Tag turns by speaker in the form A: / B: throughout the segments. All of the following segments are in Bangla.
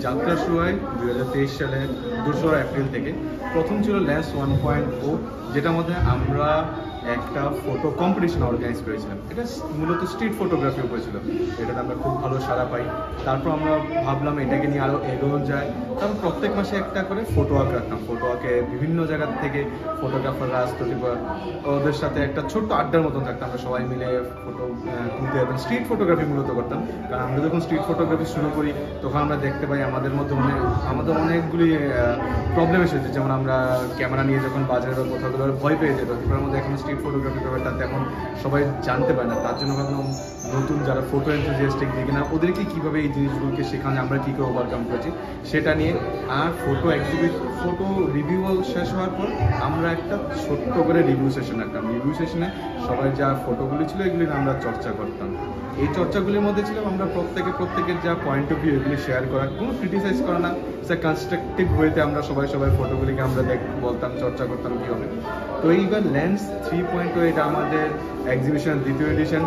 A: যাত্রা শুরু হয় 2023 সালের 2 এপ্রিল থেকে। প্রথম ছিল লেন্স 1.0, যেটার মধ্যে আমরা একটা ফটো কম্পিটিশন অর্গানাইজ করেছিলাম। এটা মূলত স্ট্রিট ফটোগ্রাফির উপরে ছিল, এটাতে আমরা খুব ভালো সাড়া পাই। তারপর আমরা ভাবলাম এটাকে নিয়ে আরও এগোনো যায়। তারপর প্রত্যেক মাসে একটা করে ফটো ওয়াক রাখতাম। ফটো ওয়াকে বিভিন্ন জায়গা থেকে ফটোগ্রাফাররা আসতো, ওদের সাথে একটা ছোট্ট আড্ডার মতন থাকতাম। আমরা সবাই মিলে ফটো তুলতে এবং স্ট্রিট ফটোগ্রাফি মূলত করতাম। কারণ আমরা যখন স্ট্রিট ফটোগ্রাফি শুরু করি তখন আমরা দেখতে পাই আমাদের মধ্যে অনেকগুলি প্রবলেম এসেছে। যেমন আমরা ক্যামেরা নিয়ে যখন বাজারে বা কোথাও ভয় পেয়ে যেত, এবার মধ্যে এখন স্ট্রিট ফটোগ্রাফি ব্যাপারটা তেমন সবাই জানতে পারে না। তার জন্য ভাবলাম নতুন যারা ফটো এনথুজিয়াস্টিক দেখি না, ওদেরকে কীভাবে এই জিনিসগুলোকে শেখানো, আমরা কী করে ওভারকাম করেছি সেটা নিয়ে। আর ফটো রিভিউ শেষ হওয়ার পর আমরা একটা ছোট্ট করে রিভিউ সেশন রাখতাম। রিভিউ সেশনে সবাই যা ফটোগুলি ছিল এগুলি আমরা চর্চা করতাম। এই চর্চাগুলির মধ্যে ছিলাম আমরা প্রত্যেকের যা পয়েন্ট অফ ভিউ এগুলি শেয়ার করা, কোনো ক্রিটিসাইজ করা না, কনস্ট্রাকটিভ ওয়েতে আমরা সবাই ফটোগুলিকে আমরা বলতাম, চর্চা করতাম কী হবে। তো এইবার লেন্স 3.0 এটা আমাদের এক্সিবিশনের দ্বিতীয় এডিশন,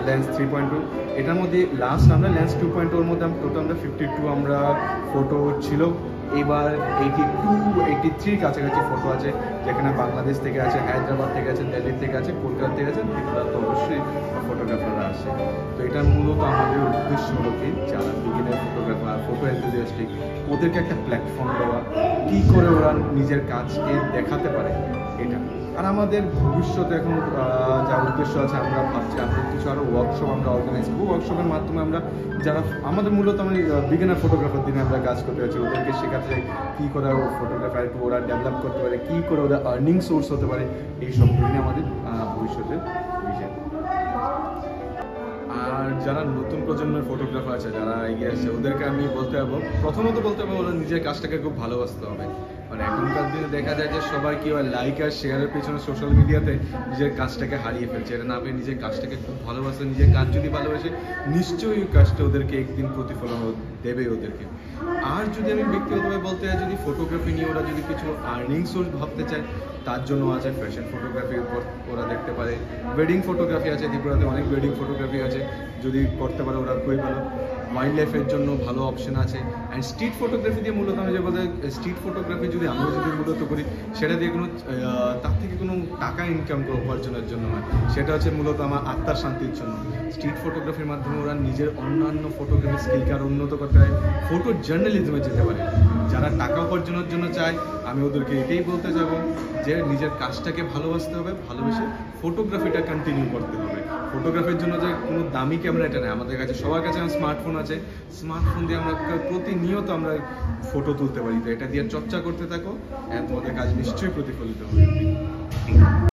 A: লেন্স 3.0। এটার মধ্যে লাস্ট আমরা লেন্স 2.0 মধ্যে টোটাল আমরা 52 আমরা ফটো ছিল। এবার 82-83 কাছাকাছি ফটো আছে, যেখানে বাংলাদেশ থেকে আছে, হায়দ্রাবাদ থেকে আছে, দিল্লি থেকে আছে, কলকাতা থেকে আছে, ত্রিপুরা তো অবশ্যই ফটোগ্রাফাররা আসে। তো এটা মূলত আমাদের উদ্দেশ্য হলো কি, যারা বিগিনার ফটোগ্রাফার, ফটো এনথুজিয়াস্টিক, ওদেরকে একটা প্ল্যাটফর্ম দেওয়া, কী করে ওরা নিজের কাজকে দেখাতে পারে এটা। আর আমাদের ভবিষ্যতে এখন যা উদ্দেশ্য আছে, আমরা ভাবছি আমরা কিছু আরও ওয়ার্কশপ আমরা অর্গানাইজ করবো। ওয়ার্কশপের মাধ্যমে আমরা যারা আমাদের মূলত আমি বিগিনার ফটোগ্রাফার দিনে আমরা কাজ করতে পারছি, ওদেরকে শেখাতে কী করে ফটোগ্রাফার একটু ওরা ডেভেলপ করতে পারে, কী করে ওরা আর্নিং সোর্স হতে পারে, এই সবগুলো নিয়ে আমাদের ভবিষ্যতের বিষয়। আর যারা নতুন প্রজন্মের ফটোগ্রাফার আছে, যারা এগিয়ে আসছে, ওদেরকে আমি প্রথমত বলতে পারবো ওরা নিজের কাজটাকে খুব ভালোবাসতে হবে। মানে এখনকার দিনে দেখা যায় যে সবাই কি হয়, লাইক আর শেয়ারের পেছনে সোশ্যাল মিডিয়াতে নিজের কাজটাকে হারিয়ে ফেলছে। এটা না পেয়ে নিজের কাজটাকে খুব ভালোবাসে, নিজের কাজ যদি ভালোবাসে নিশ্চয়ই ওই কাজটা ওদেরকে একদিন প্রতিফলন দেবে ওদেরকে। আর যদি আমি ব্যক্তিগতভাবে বলতে চাই, যদি ফটোগ্রাফি নিয়ে ওরা যদি কিছু আর্নিং সোর্স ভাবতে চায়, তার জন্য আছে ফ্যাশন ফটোগ্রাফির উপর ওরা দেখতে পারে। ওয়েডিং ফটোগ্রাফি আছে, ত্রিপুরাতে অনেক ওয়েডিং ফটোগ্রাফি আছে, যদি করতে পারে ওরা খুবই ভালো। ওয়াইল্ড লাইফের জন্য ভালো অপশন আছে। অ্যান্ড স্ট্রিট ফটোগ্রাফি দিয়ে মূলত আমি যে বলতে, স্ট্রিট ফটোগ্রাফি যদি আমরা মূলত করি, সেটা দিয়ে তার থেকে কোনো টাকা ইনকাম উপার্জনের জন্য নয়, সেটা হচ্ছে মূলত আমার আত্মার শান্তির জন্য। স্ট্রিট ফটোগ্রাফির মাধ্যমে ওরা নিজের অন্যান্য ফটোগ্রাফি স্কিলকে আরও উন্নত করতে পারে, ফটো জার্নালিজমে যেতে পারে। যারা টাকা উপার্জনের জন্য চায়, আমি ওদেরকে এটাই বলতে যাব যে নিজের কাজটাকে ভালোবাসতে হবে, ভালোবেসে ফটোগ্রাফিটা কন্টিনিউ করতে হবে। ফটোগ্রাফির জন্য যে কোনো দামি ক্যামেরা এটা নেই, আমাদের কাছে সবার কাছে স্মার্টফোন আছে, স্মার্টফোন দিয়ে আমরা প্রতিনিয়ত আমরা ফটো তুলতে পারি। তো এটা দিয়ে চর্চা করতে থাকো, তোমাদের কাজ নিশ্চয়ই প্রতিফলিত হবে।